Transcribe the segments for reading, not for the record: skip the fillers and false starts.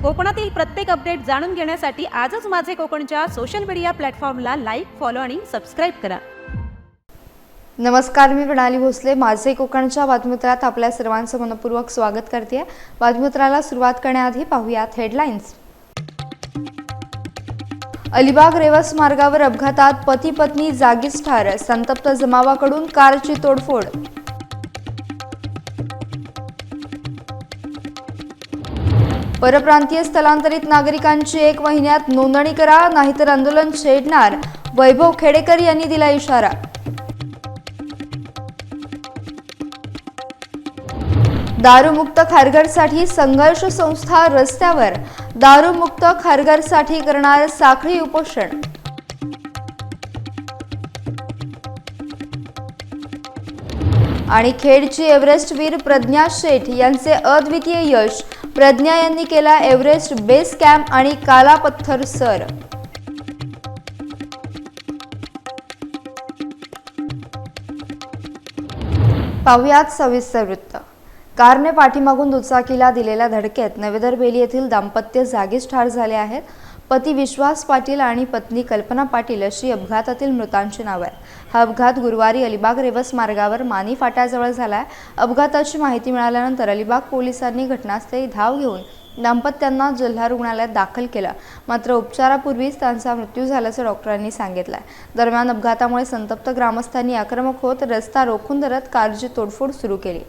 कोकणातील प्रत्येक अपडेट जाणून घेण्यासाठी आजच माझे कोकणच्या सोशल मीडिया प्लॅटफॉर्मला लाईक, फॉलो आणि सबस्क्राईब करा. नमस्कार, मी प्रणाली भोसले. माझे कोकणच्या बातमीपत्रात आपल्या सर्वांचं मनपूर्वक स्वागत करते. बातमीपत्राला सुरुवात करण्याआधी पाहूयात हेडलाईन्स. अलिबाग रेवस मार्गावर अपघातात पती पत्नी जागीच ठार, संतप्त जमावाकडून कारची तोडफोड. परप्रांतीय स्थलांतरित नागरिकांची 1 महिन्यात नोंदणी करा, नाहीतर आंदोलन छेडणार, वैभव खेडेकर यांनी दिला इशारा. दारूमुक्त खारघरसाठी संघर्ष संस्था रस्त्यावर, दारूमुक्त खारघरसाठी करणार साखळी उपोषण. आणि खेडची एव्हरेस्टवीर प्रज्ञा शेठ यांचे अद्वितीय यश, प्रज्ञा यांनी केला एव्हरेस्ट बेस कॅम्प आणि काला पत्थर सर. पाहुयात सविस्तर वृत्त. कारने पाठीमागून दुचाकीला दिलेल्या धडकेत नवेदरबेली येथील दाम्पत्य जागीच ठार झाले आहेत. पती विश्वास पाटील आणि पत्नी कल्पना पाटील अशी अपघातातील मृतांची नावे आहेत. हा अपघात गुरुवारी अलिबाग रेवस मार्गावर मानी फाट्याजवळ झालाय. अपघाताची माहिती मिळाल्यानंतर अलिबाग पोलिसांनी घटनास्थळी धाव घेऊन दाम्पत्यांना जिल्हा रुग्णालयात दाखल केलं. मात्र उपचारापूर्वीच त्यांचा मृत्यू झाल्याचं डॉक्टरांनी सांगितलंय. दरम्यान अपघातामुळे संतप्त ग्रामस्थांनी आक्रमक होत रस्ता रोखून धरत कारची तोडफोड सुरू केली.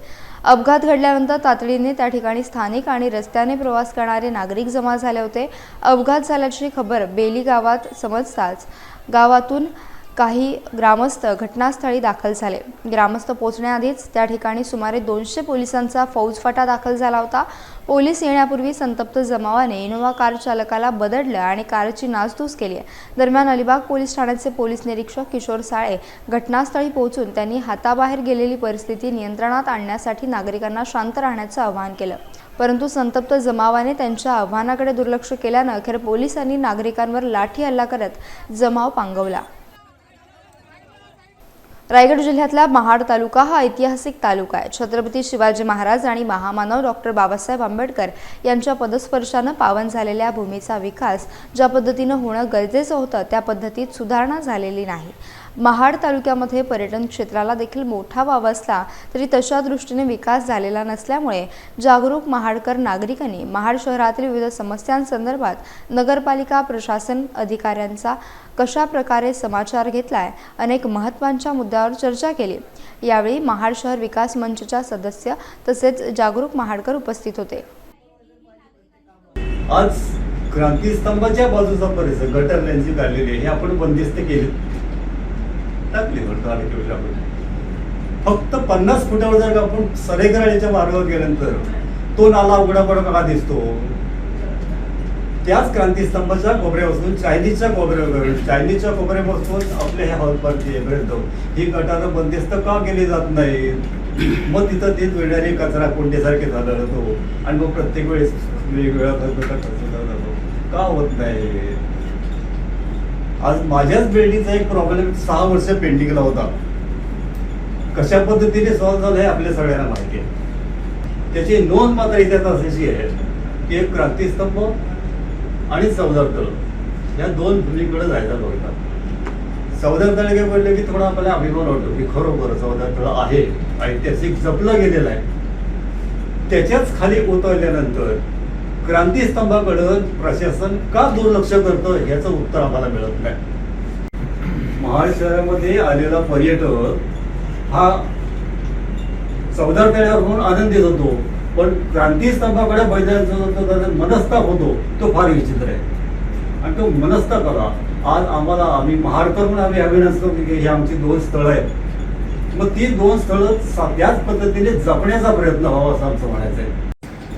अपघात घडल्यानंतर तातडीने त्या ठिकाणी स्थानिक आणि रस्त्याने प्रवास करणारे नागरिक जमा झाले होते. अपघात झाल्याची खबर बेली गावात समजताच गावातून काही ग्रामस्थ घटनास्थळी दाखल झाले. ग्रामस्थ पोहोचण्याआधीच त्या ठिकाणी सुमारे 200 पोलिसांचा फौजफाटा दाखल झाला होता. पोलीस येण्यापूर्वी संतप्त जमावाने इनोव्हा कार चालकाला बदडलं आणि कारची नासधूस केली. दरम्यान अलिबाग पोलीस ठाण्याचे पोलीस निरीक्षक किशोर साळे घटनास्थळी पोहोचून त्यांनी हाताबाहेर गेलेली परिस्थिती नियंत्रणात आणण्यासाठी नागरिकांना शांत राहण्याचं आवाहन केलं. परंतु संतप्त जमावाने त्यांच्या आव्हानाकडे दुर्लक्ष केल्यानं अखेर पोलिसांनी नागरिकांवर लाठी हल्ला करत जमाव पांगवला. रायगड जिल्ह्यातला महाड तालुका हा ऐतिहासिक तालुका आहे. छत्रपती शिवाजी महाराज आणि महामानव डॉक्टर बाबासाहेब आंबेडकर यांच्या पदस्पर्शानं पावन झालेल्या भूमीचा विकास ज्या पद्धतीनं होणं गरजेचं होतं त्या पद्धतीत सुधारणा झालेली नाही. महाड तालुक्यामध्ये पर्यटन क्षेत्राला देखील मोठा वाव असला तरी तशा दृष्टीने विकास झालेला नसल्यामुळे जागरूक महाडकर नागरिकांनी महाड शहरातील विविध समस्यांसंदर्भात नगरपालिका प्रशासन अधिकाऱ्यांचा कशा प्रकारे समाचार घेतलाय, अनेक महत्त्वाच्या मुद्द्यावर चर्चा केली. यावेळी महाड शहर विकास मंचच्या सदस्य तसेच जागरूक महाडकर उपस्थित होते. आज क्रांतीस्तंभाच्या बाजूचा परिसर गटर लाईनची काढलेली आहे, हे आपण बंदिस्त केली टाकली. फक्त 50 फुटावर जर आपण सरेकराच्या मार्गावर गेल्यानंतर तो नाला उघडा पडा का दिसतो. त्याच क्रांतीस्तंभाच्या कोपऱ्यापासून चायनीजच्या कोपऱ्यापासून आपल्या ह्या हॉलपर्यंत येईपर्यंत ही गटारं बंदिस्त का केली जात नाही. मग तिथं ते मिळणारे कचरा कोंडीसारखे झाला जातो आणि मग प्रत्येक वेळेस वेगवेगळा खर्च जातो का होत नाही. आज माझ्याच बिल्डिंगचा एक प्रॉब्लेम 6 वर्ष पेंडिंगला होता. कशा पद्धतीने सॉल्व्ह झालं हे आपल्या सगळ्यांना माहिती आहे. त्याची नोंद मात्र इतिहास अशी आहे की एक क्रांतीस्तंभ आणि चौदार तळ या 2 भूमीकडे जायचा बघतात. चौदार तळ काय बोलले की थोडा आपल्याला अभिमान वाटतो की खरोखर चौदार तळ आहे, ऐतिहासिक जपलं गेलेलं आहे. त्याच्याच खाली उतरल्यानंतर क्रांतीस्तंभाकडं प्रशासन का दुर्लक्ष करतं याचं उत्तर आम्हाला मिळत नाही. महाड शहरामध्ये आलेला पर्यटक हा चौदार तळ्यावरून आनंदित होतो, पण क्रांतीस्तंभाकडे बघितल्यानंतर मनस्ताप होतो तो फार विचित्र आहे. आणि तो मनस्तापाला आज आम्ही महाडकर म्हणून आम्ही अभिनंदन करतो की ही आमची 2 स्थळं आहेत. मग ती 2 स्थळं त्याच पद्धतीने जपण्याचा प्रयत्न व्हावा असं आमचं म्हणायचं आहे.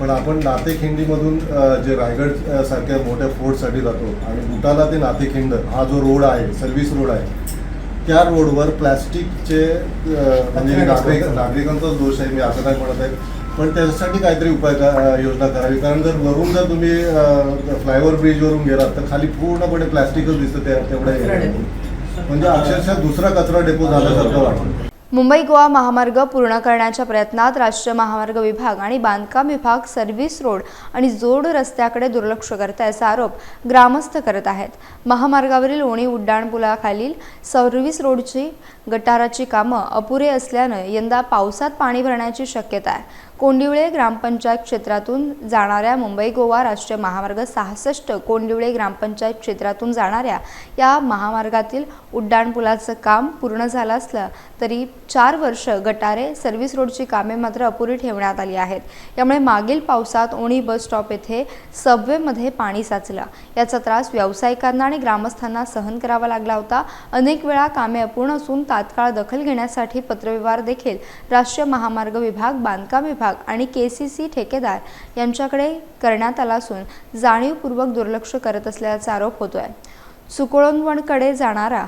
पण आपण नातेखिंडीमधून जे रायगड सारख्या मोठ्या फोर्टसाठी जातो आणि बुटाला ते नातेखिंड हा जो रोड आहे, सर्व्हिस रोड आहे, त्या रोडवर प्लॅस्टिकचे म्हणजे नागरिकांचाच दोष आहे, मी असं नाही म्हणत आहे. पण त्याच्यासाठी काहीतरी योजना करावी. कारण जर वरून जर तुम्ही फ्लायओव्हर ब्रिजवरून गेलात तर खाली पूर्णपणे प्लॅस्टिकच दिसतं तेवढ्या म्हणजे अक्षरशः दुसरा कचरा डेपो झाल्यासारखं वाटतं. मुंबई गोवा महामार्ग पूर्ण करण्याच्या प्रयत्नात राष्ट्रीय महामार्ग विभाग आणि बांधकाम विभाग सर्व्हिस रोड आणि जोड रस्त्याकडे दुर्लक्ष करत असल्याचा आरोप ग्रामस्थ करत आहेत. महामार्गावरील ओणी उड्डाणपुलाखालील सर्व्हिस रोडची गटाराची कामं अपुरे असल्यानं यंदा पावसात पाणी भरण्याची शक्यता आहे. कोंडिवळे ग्रामपंचायत क्षेत्रातून जाणाऱ्या मुंबई गोवा राष्ट्रीय महामार्ग 66 कोंडिवळे ग्रामपंचायत क्षेत्रातून जाणाऱ्या या महामार्गातील उड्डाणपुलाचं काम पूर्ण झालं असलं तरी 4 वर्ष गटारे सर्व्हिस रोडची कामे मात्र अपुरी ठेवण्यात आली आहेत. यामुळे मागील पावसात ओणी बस स्टॉप येथे सबवेमध्ये पाणी साचलं. याचा त्रास व्यावसायिकांना आणि ग्रामस्थांना सहन करावा लागला होता. अनेक वेळा कामे अपूर्ण असून तात्काळ दखल घेण्यासाठी पत्रव्यवहार देखील राष्ट्रीय महामार्ग विभाग, बांधकाम विभाग आणि केसीसी ठेकेदार यांच्याकडे करण्यात आला असून जाणीवपूर्वक दुर्लक्ष करत असल्याचा आरोप होतोय. सुकोळवणकडे जाणारा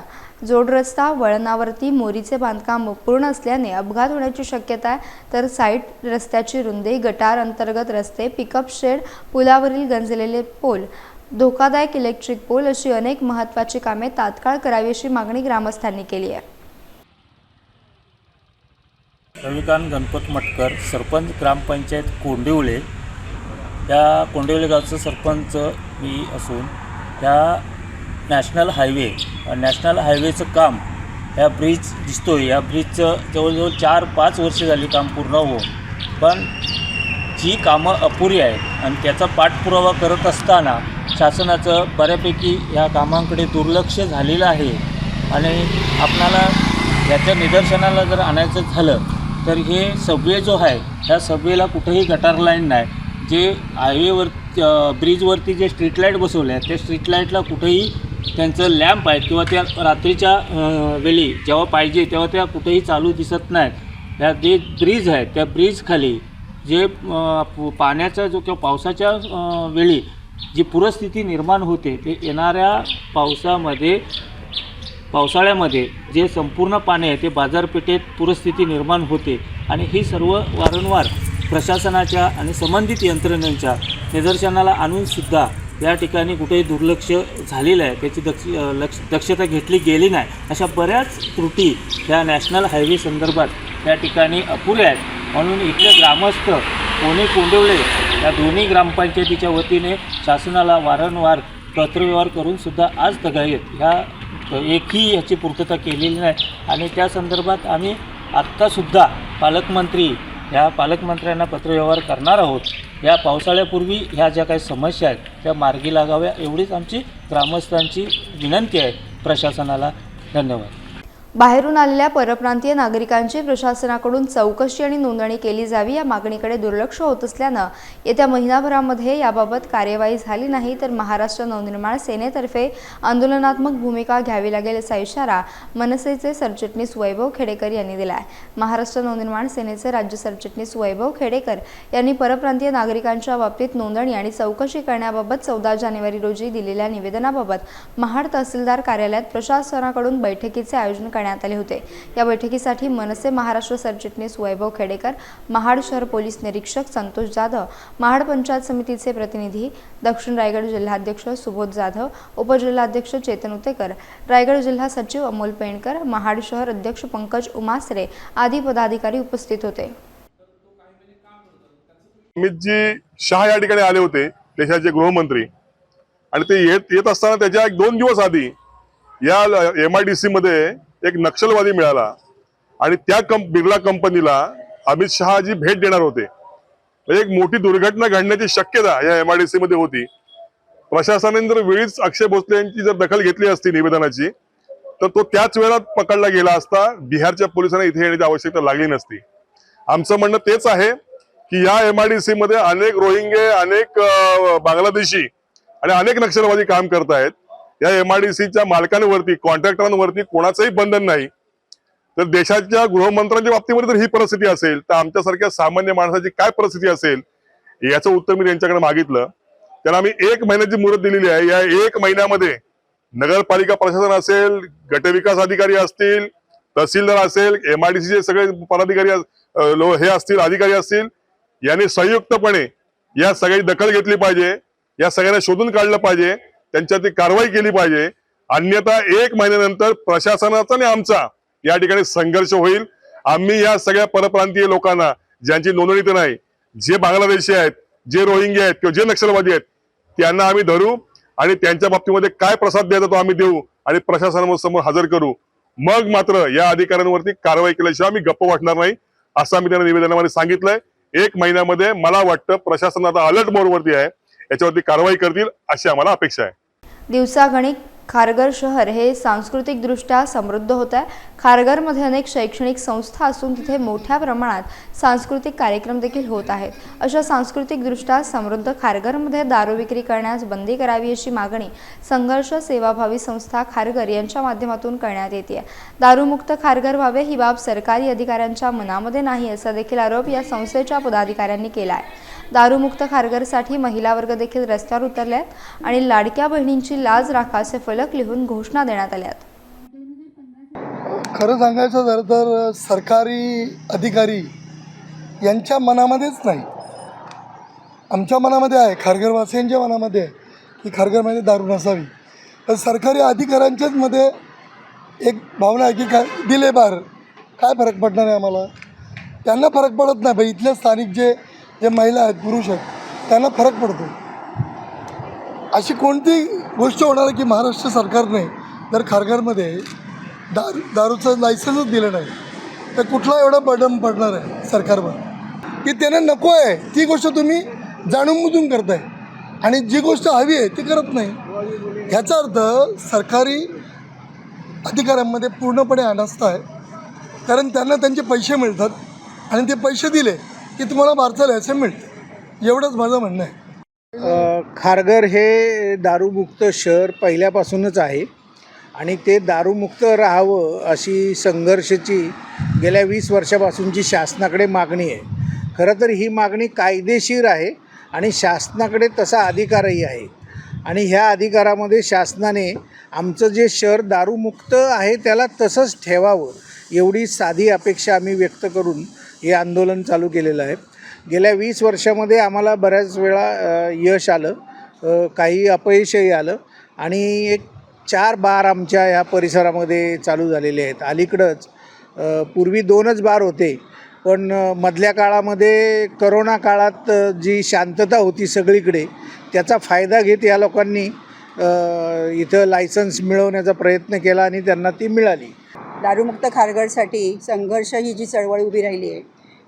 जोड रस्ता वळणावरती मोरीचे बांधकाम पूर्ण असल्याने अपघात होण्याची शक्यता आहे. तर साईड रस्त्याची रुंदी, गटार अंतर्गत रस्ते, पिकअप शेड, पुलावरील गंजलेले पोल, धोकादायक इलेक्ट्रिक पोल अशी अनेक महत्त्वाची कामे तात्काळ करावी अशी मागणी ग्रामस्थांनी केली आहे. रविकांत गणपत मटकर, सरपंच ग्रामपंचायत कोंडिवळे. या कोंडिवळे गावचं सरपंच मी असून या नॅशनल हायवेचं काम, या ब्रिज दिसतोय, या ब्रिजचं जवळजवळ 4-5 वर्ष झाली काम पूर्ण होऊन, पण जी कामं अपुरी आहेत आणि त्याचा पाठपुरावा करत असताना शासनाचं बऱ्यापैकी या कामांकडे दुर्लक्ष झालेलं आहे. आणि आपणाला याच्या निदर्शनाला जर आणायचं झालं तर हे सबवे जो आहे, ह्या सबवेला कुठेही गटार लाईन नाही. जे हायवेवर ब्रिजवरती जे स्ट्रीट लाईट बसवले आहेत त्या स्ट्रीट लाईटला कुठेही त्यांचं लॅम्प आहेत किंवा त्या रात्रीच्या वेळी जेव्हा पाहिजे तेव्हा त्या कुठेही चालू दिसत नाहीत. त्या जे ब्रिज आहेत त्या ब्रिजखाली जे पाण्याचा जो किंवा पावसाच्या वेळी जी पूरस्थिती निर्माण होते ते येणाऱ्या पावसाळ्यामध्ये जे संपूर्ण पाणी आहे ते बाजारपेठेत पूरस्थिती निर्माण होते. आणि ही सर्व वारंवार प्रशासनाच्या आणि संबंधित यंत्रणेच्या निदर्शनाला आणूनसुद्धा या ठिकाणी कुठेही दुर्लक्ष झालेलं आहे, त्याची दक्षता घेतली गेली नाही. अशा बऱ्याच त्रुटी या नॅशनल हायवे संदर्भात या ठिकाणी अपुऱ्या आहेत. म्हणून इथले ग्रामस्थ कोणी कोंडिवळे या दोन्ही ग्रामपंचायतीच्या वतीने शासनाला वारंवार पत्रव्यवहार करूनसुद्धा आज तगायत ह्या एकही ह्याची पूर्तता केलेली नाही. आणि त्या संदर्भात आम्ही आत्तासुद्धा पालकमंत्र्यांना पत्रव्यवहार करणार आहोत. या पावसाळ्यापूर्वी ह्या ज्या काही समस्या आहेत त्या मार्गी लागाव्या एवढीच आमची ग्रामस्थांची विनंती आहे प्रशासनाला. धन्यवाद. बाहेरून आलेल्या परप्रांतीय नागरिकांची प्रशासनाकडून चौकशी आणि नोंदणी केली जावी या मागणीकडे दुर्लक्ष होत असल्यानं येत्या महिनाभरामध्ये याबाबत कार्यवाही झाली नाही तर महाराष्ट्र नवनिर्माण सेनेतर्फे आंदोलनात्मक भूमिका घ्यावी लागेल असा इशारा मनसेचे सरचिटणीस वैभव खेडेकर यांनी दिला आहे. महाराष्ट्र नवनिर्माण सेनेचे राज्य सरचिटणीस वैभव खेडेकर यांनी परप्रांतीय नागरिकांच्या बाबतीत नोंदणी आणि चौकशी करण्याबाबत 14 जानेवारी रोजी दिलेल्या निवेदनाबाबत महाड तहसीलदार कार्यालयात प्रशासनाकडून बैठकीचे आयोजन करण्यात आले होते. या बैठकीसाठी मनसे महाराष्ट्र सरचिटणीस वैभव खेडेकर, महाड शहर पोलीस निरीक्षक संतोष जाधव, महाड पंचायत समितीचे प्रतिनिधी, दक्षिण रायगड जिल्हाध्यक्ष सुबोध जाधव, उपजिल्हाध्यक्ष चेतन उतेकर, रायगड जिल्हा सचिव अमोल पेणकर, महाड शहर अध्यक्ष पंकज उमासरे आदी पदाधिकारी उपस्थित होते. अमित जी शहा या ठिकाणी आले होते, देशाचे गृहमंत्री, आणि ते येत असताना त्याच्या 1-2 दिवस आधी या MIDC मध्ये एक नक्षलवादी मिळाला आणि त्या बिर्ला कंपनीला अमित शहाजी भेट देणार होते. एक मोठी दुर्घटना घडण्याची शक्यता या MIDC मध्ये होती. प्रशासनाने जर वेळीच अक्षय भोसले यांची जर दखल घेतली असती निवेदनाची तर तो त्याच वेळात पकडला गेला असता. बिहारच्या पोलिसांना इथे येण्याची आवश्यकता लागली नसती. आमचं म्हणणं तेच आहे की या MIDC मध्ये अनेक रोहिंगे, अनेक बांगलादेशी आणि अनेक नक्षलवादी काम करत आहेत. या MIDCच्या मालकांवरती, कॉन्ट्रॅक्टरांवरती कोणाचंही बंधन नाही. तर देशाच्या गृहमंत्र्यांच्या बाबतीमध्ये जर ही परिस्थिती असेल तर आमच्यासारख्या सामान्य माणसाची काय परिस्थिती असेल याचं उत्तर मी त्यांच्याकडे मागितलं. त्यांना आम्ही 1 महिन्याची मुदत दिलेली आहे. या 1 महिन्यामध्ये नगरपालिका प्रशासन असेल, गटविकास अधिकारी असतील, तहसीलदार असेल, MIDCचे सगळे पदाधिकारी हे असतील, अधिकारी असतील, यांनी संयुक्तपणे या सगळी दखल घेतली पाहिजे. या सगळ्यांना शोधून काढलं पाहिजे, त्यांच्यावरती कारवाई केली पाहिजे. अन्यथा 1 महिन्यानंतर प्रशासनाचा आणि आमचा या ठिकाणी संघर्ष होईल आम्ही या सगळ्या परप्रांतीय लोकांना, ज्यांची नोंदणी तर नाही, जे बांगलादेशी आहेत, जे रोहिंग्या आहेत किंवा जे नक्षलवादी आहेत, त्यांना आम्ही धरू आणि त्यांच्या बाबतीमध्ये काय प्रसाद द्यायचा तो आम्ही देऊ आणि प्रशासनासमोर हजर करू. मग मात्र या अधिकाऱ्यांवरती कारवाई केल्याशिवाय आम्ही गप्प वाटणार नाही, असं आम्ही त्यांना निवेदनामध्ये सांगितलंय. 1 महिन्यामध्ये मला वाटतं प्रशासन आता अलर्ट मोडवरती आहे, याच्यावरती कारवाई करतील अशी आम्हाला अपेक्षा आहे. दिवसागणिक खारघर शहर हे सांस्कृतिकदृष्ट्या समृद्ध होत आहे. खारघरमध्ये अनेक शैक्षणिक संस्था असून तिथे मोठ्या प्रमाणात सांस्कृतिक कार्यक्रम देखील होत आहेत. अशा सांस्कृतिकदृष्ट्या समृद्ध खारघरमध्ये दारू विक्री करण्यास बंदी करावी अशी मागणी संघर्ष सेवाभावी संस्था खारघर यांच्या माध्यमातून करण्यात येते. दारूमुक्त खारघर व्हावे ही बाब सरकारी अधिकाऱ्यांच्या मनामध्ये नाही असा देखील आरोप या संस्थेच्या पदाधिकाऱ्यांनी केला आहे. दारूमुक्त खारघरसाठी महिला वर्ग देखील रस्त्यावर उतरले आहेत आणि लाडक्या बहिणींची लाज राखा असे फलक लिहून घोषणा देण्यात आल्या आहेत. खरं सांगायचं झालं तर सरकारी अधिकारी यांच्या मनामध्येच नाही, आमच्या मनामध्ये आहे, खारघरवासियांच्या मनामध्ये आहे की खारघरमध्ये दारू नसावी. तर सरकारी अधिकाऱ्यांच्याच मध्ये एक भावना आहे की काय दिले बार, काय फरक पडणार आहे आम्हाला. त्यांना फरक पडत नाही भाई, इथले स्थानिक जे महिला आहेत, पुरुष आहेत, त्यांना फरक पडतो. अशी कोणती गोष्ट होणार की महाराष्ट्र सरकारने जर खारघरमध्ये दारूचं लायसन्सच दिलं नाही तर कुठला एवढा बर्डन पडणार आहे सरकारवर की त्यांना नको आहे ती गोष्ट तुम्ही जाणूनबुजून करताय आणि जी गोष्ट हवी आहे ती करत नाही. ह्याचा अर्थ सरकारी अधिकाऱ्यांमध्ये पूर्णपणे अनास्था आहे, कारण त्यांना त्यांचे पैसे मिळतात आणि ते पैसे दिले की तुम्हाला बारचं लायसन मिळतं. एवढंच माझं म्हणणं आहे. खारघर हे दारूमुक्त शहर पहिल्यापासूनच आहे आणि ते दारूमुक्त राहावं अशी संघर्षाची गेल्या 20 वर्षापासूनची शासनाकडे मागणी आहे. खरं तर ही मागणी कायदेशीर आहे आणि शासनाकडे तसा अधिकारही आहे आणि ह्या अधिकारामध्ये शासनाने आमचं जे शहर दारूमुक्त आहे त्याला तसंच ठेवावं एवढी साधी अपेक्षा आम्ही व्यक्त करून हे आंदोलन चालू केलेलं आहे. गेल्या 20 वर्षामध्ये आम्हाला बऱ्याच वेळा यश आलं, काही अपयशही आलं आणि एक 4 बार आमच्या ह्या परिसरामध्ये चालू झालेले आहेत. अलीकडंच पूर्वी 2च बार होते, पण मधल्या काळामध्ये करोना काळात जी शांतता होती सगळीकडे त्याचा फायदा घेत या लोकांनी इथं लायसन्स मिळवण्याचा प्रयत्न केला आणि त्यांना ती मिळाली. दारूमुक्त खारघरसाठी संघर्ष ही जी चळवळ उभी राहिली आहे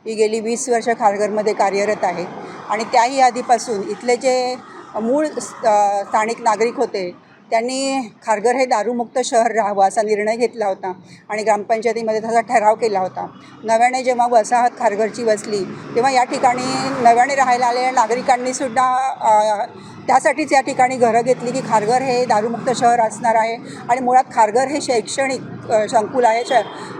ही गेली 20 वर्ष खारघरमध्ये कार्यरत आहे आणि त्याही आधीपासून इथले जे मूळ स्थानिक नागरिक होते त्यांनी खारघर हे दारूमुक्त शहर राहावं असा निर्णय घेतला होता आणि ग्रामपंचायतीमध्ये तसा ठराव केला होता. नव्याने जेव्हा वसाहत खारघरची वसली तेव्हा या ठिकाणी नव्याने राहायला आलेल्या नागरिकांनीसुद्धा त्यासाठीच या ठिकाणी घरं घेतली की खारघर हे दारूमुक्त शहर असणार आहे आणि मुळात खारघर हे शैक्षणिक संकुल आहे,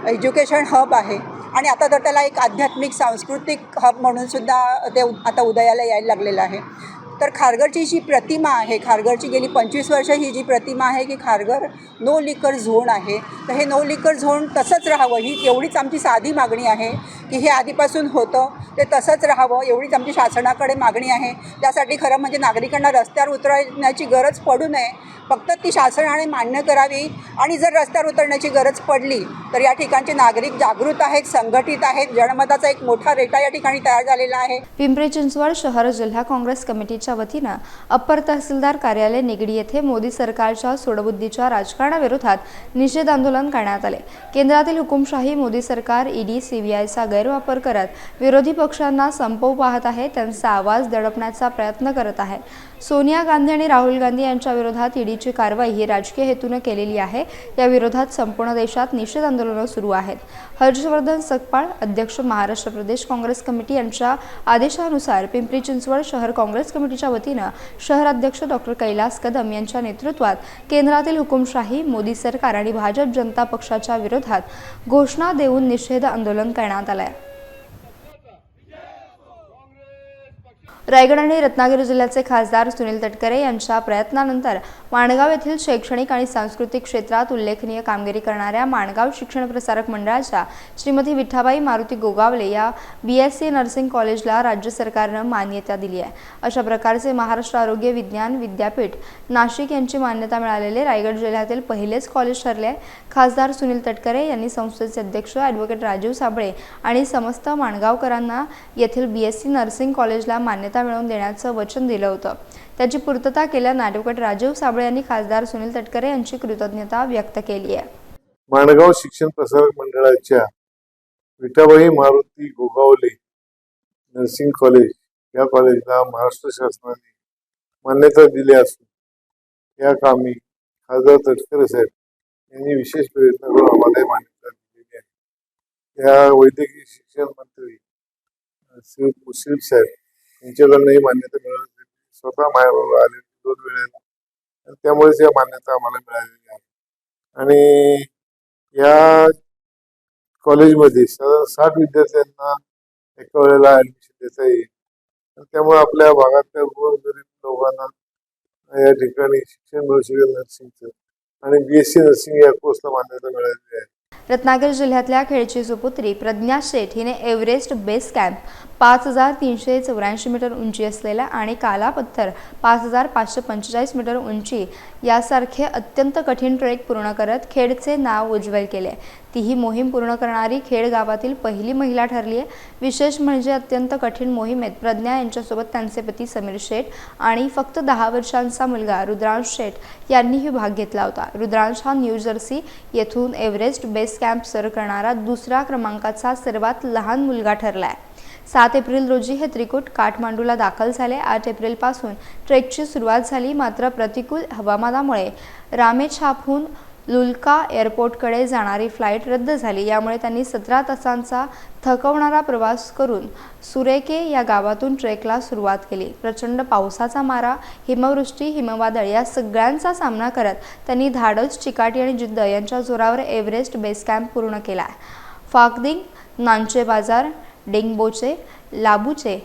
एज्युकेशन हब आहे आणि आता तर त्याला एक आध्यात्मिक सांस्कृतिक हब म्हणूनसुद्धा ते आता उदयाला यायला लागलेलं आहे. तर खारघरची जी प्रतिमा आहे, खारघरची गेली 25 वर्ष ही जी प्रतिमा आहे की खारघर नो लिकर झोन आहे, तर हे नो लिकर झोन तसंच राहावं ही एवढीच आमची साधी मागणी आहे की हे आधीपासून होतं ते तसंच राहावं एवढीच आमची शासनाकडे मागणी आहे. त्यासाठी खरं म्हणजे नागरिकांना रस्त्यावर उतरण्याची गरज पडू नये, फक्त ती शासनाने मान्य करावी आणि जर रस्त्यावर उतरण्याची गरज पडली तर या ठिकाणचे नागरिक जागृत आहेत, संघटित आहेत, जनमताचा एक मोठा रेटा या ठिकाणी तयार झालेला आहे. पिंपरी चिंचवड शहर जिल्हा काँग्रेस कमिटीच्या वतीनं अप्पर तहसीलदार कार्यालय निगडी येथे मोदी सरकारच्या सूडबुद्धीच्या राजकारणाविरोधात निषेध आंदोलन करण्यात आले. केंद्रातील हुकुमशाही मोदी सरकार ईडी सीबीआयचा गैरवापर करत विरोधी पक्षांना संपवू पाहत आहे, त्यांचा आवाज दडपण्याचा प्रयत्न करत आहे. सोनिया गांधी आणि राहुल गांधी यांच्या विरोधात ईडीची कारवाई ही राजकीय हेतूने केलेली आहे. या विरोधात संपूर्ण देशात निषेध आंदोलनं सुरू आहेत. हर्षवर्धन सकपाळ अध्यक्ष महाराष्ट्र प्रदेश काँग्रेस कमिटी यांच्या आदेशानुसार पिंपरी चिंचवड शहर काँग्रेस कमिटीच्या वतीनं शहराध्यक्ष डॉक्टर कैलास कदम यांच्या नेतृत्वात केंद्रातील हुकुमशाही मोदी सरकार आणि भाजप जनता पक्षाच्या विरोधात घोषणा देऊन निषेध आंदोलन करण्यात आलंय. रायगड आणि रत्नागिरी जिल्ह्याचे खासदार सुनील तटकरे यांच्या प्रयत्नानंतर माणगाव येथील शैक्षणिक आणि सांस्कृतिक क्षेत्रात उल्लेखनीय कामगिरी करणाऱ्या माणगाव शिक्षण प्रसारक मंडळाच्या श्रीमती विठाबाई मारुती गोगावले या BSc नर्सिंग कॉलेजला राज्य सरकारनं मान्यता दिली आहे। अशा प्रकारचे महाराष्ट्र आरोग्य विज्ञान विद्यापीठ नाशिक यांची मान्यता मिळालेले रायगड जिल्ह्यातील पहिलेच कॉलेज ठरले आहे। खासदार सुनील तटकरे यांनी संस्थेचे अध्यक्ष ॲडव्होकेट राजीव साबळे आणि समस्त माणगावकरांना येथील BSc नर्सिंग कॉलेजला मान्यता मिळवून देण्याचं वचन दिलं होतं। त्याची पूर्तता केल्यानं ॲडव्होकेट राजीव साबळे यांनी खासदार सुनील तटकरे यांची कृतज्ञता व्यक्त केली आहे। माणगाव शिक्षण प्रसारक मंडळाच्या विठाबाई मारुती गोगावले नर्सिंग कॉलेज या कॉलेजला महाराष्ट्र शासनाने मान्यता दिली असून या कामी खासदार तटकरे साहेब यांनी विशेष प्रयत्न करून आम्हाला मान्यता दिलेली आहे। या वैद्यकीय शिक्षण मंत्री श्री मुश्रीफ साहेब यांच्याकडूनही मान्यता मिळवली, स्वतः माझ्याबरोबर आले 2 वेळेला, त्यामुळेच या मान्यता आम्हाला मिळालेली आहे। आणि या कॉलेजमध्ये 60 विद्यार्थ्यांना एका वेळेला ॲडमिशन देता येईल, त्यामुळे आपल्या भागातल्या गोरगरीब लोकांना या ठिकाणी शिक्षण मिळू शकेल नर्सिंगचं, आणि BSc नर्सिंग या कोर्सला मान्यता मिळालेली आहे। रत्नागिरी जिल्ह्यातल्या खेडची सुपुत्री प्रज्ञा शेठ हिने एव्हरेस्ट बेस कॅम्प 5384 मीटर उंची असलेला आणि काला पत्थर 5545 मीटर उंची यासारखे अत्यंत कठीण ट्रेक पूर्ण करत खेडचे नाव उज्ज्वल केले। ती ही मोहीम पूर्ण करणारी खेड गावातील पहिली महिला ठरली आहे। विशेष म्हणजे अत्यंत कठीण मोहिमेत प्रज्ञा यांच्यासोबत त्यांचे पती समीर शेठ आणि फक्त 10 वर्षांचा मुलगा रुद्रांश शेठ यांनीही भाग घेतला होता। रुद्रांश हा न्यू जर्सी येथून एव्हरेस्ट बेस कॅम्प सर करणारा 2रा क्रमांकाचा सर्वात लहान मुलगा ठरला आहे। 7 एप्रिल रोजी हे त्रिकूट काठमांडूला दाखल झाले। 8 एप्रिलपासून ट्रेकची सुरुवात झाली, मात्र प्रतिकूल हवामानामुळे रामेछापहून लुल्का एअरपोर्टकडे जाणारी फ्लाईट रद्द झाली। यामुळे त्यांनी 17 तासांचा थकवणारा प्रवास करून सुरेके या गावातून ट्रेकला सुरुवात केली। प्रचंड पावसाचा मारा, हिमवृष्टी, हिमवादळ या सगळ्यांचा सामना करत त्यांनी धाडस, चिकाटी आणि जिद्द यांच्या जोरावर एव्हरेस्ट बेस कॅम्प पूर्ण केला आहे। फाकदिंग, नांचे बाजार, डेंगबोचे, लाबूचे,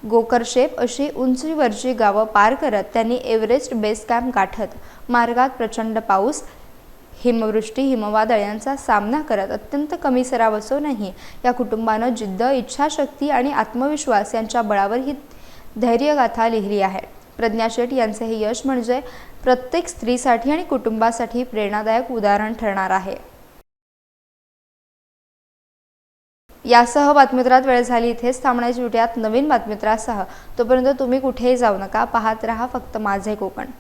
गोकरशेप अशी उंचीवरची गावं पार करत त्यांनी एव्हरेस्ट बेस कॅम्प गाठत मार्गात प्रचंड पाऊस, हिमवृष्टी, हिमवादळ यांचा सामना करत अत्यंत कमी सराव असूनही या कुटुंबानं जिद्द, इच्छाशक्ती आणि आत्मविश्वास यांच्या बळावर ही धैर्यगाथा लिहिली आहे। प्रज्ञा शेठ यांचे हे यश म्हणजे प्रत्येक स्त्रीसाठी आणि कुटुंबासाठी प्रेरणादायक उदाहरण ठरणार आहे। यासह बातमीपत्रात वेळ झाली इथेच थांबण्याची, भेटूयात नवीन बातमीपत्रासह। तोपर्यंत तुम्ही कुठेही जाऊ नका, पाहत रहा फक्त माझे कोकण।